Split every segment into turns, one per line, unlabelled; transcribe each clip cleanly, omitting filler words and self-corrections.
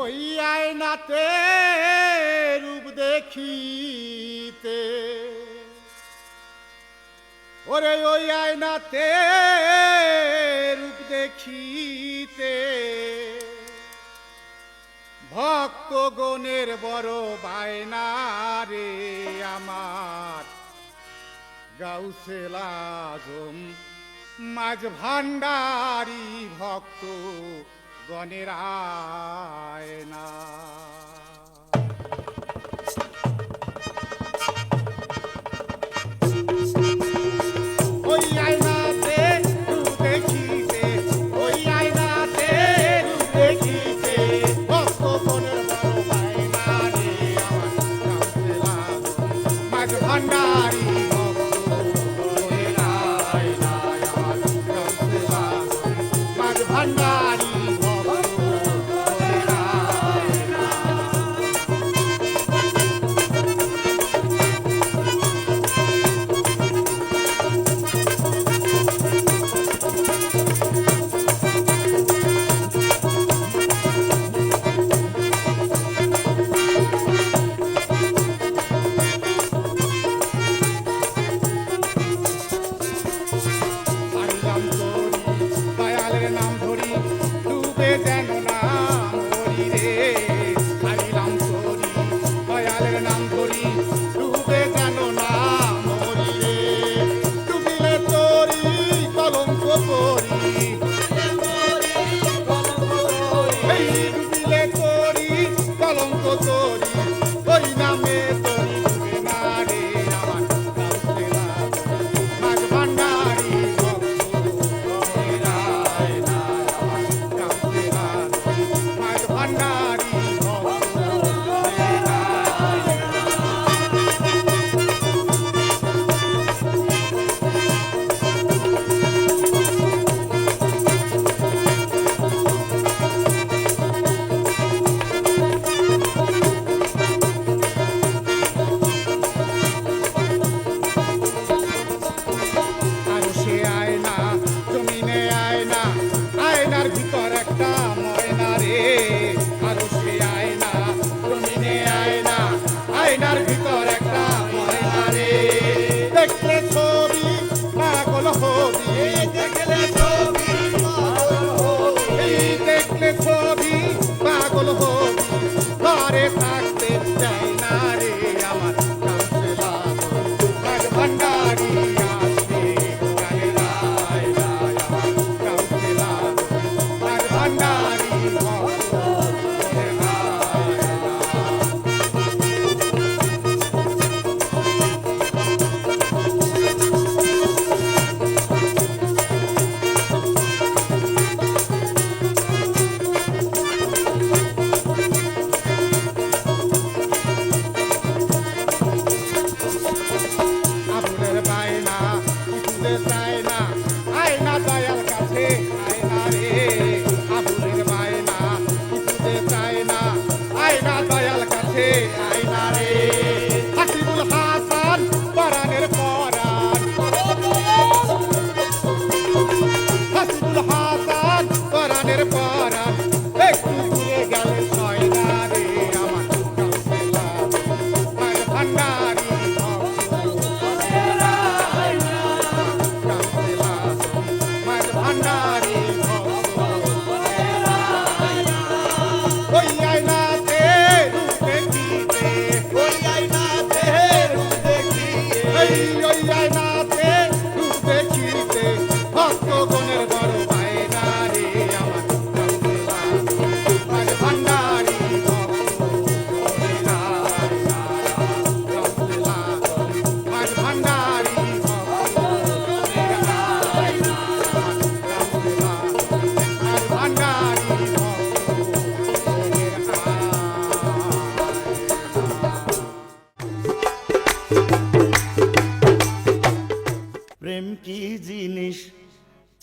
ওই আয়নাতে রূপ দেখিতে, ওরে ওই আয়নাতে রূপ দেখিতে ভক্তগণের বড় বায়না রে আমার গাউসে আজম মাঝ ভান্ডারী ভক্ত গণের আয়না। ওই আয়নাতে রূপ দেখিতে, ওই আয়নাতে রূপ দেখিতে ভক্তগণের বড় বায়না রে আমার গাউসে আজম মাঝ ভান্ডারী ভক্ত গণের আয়না, আমার গাউসে আজম মাঝ ভান্ডারী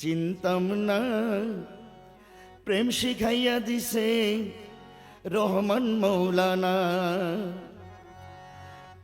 চিনতাম না, প্রেম শিখাইয়া দিছে রহমান মৌলানা।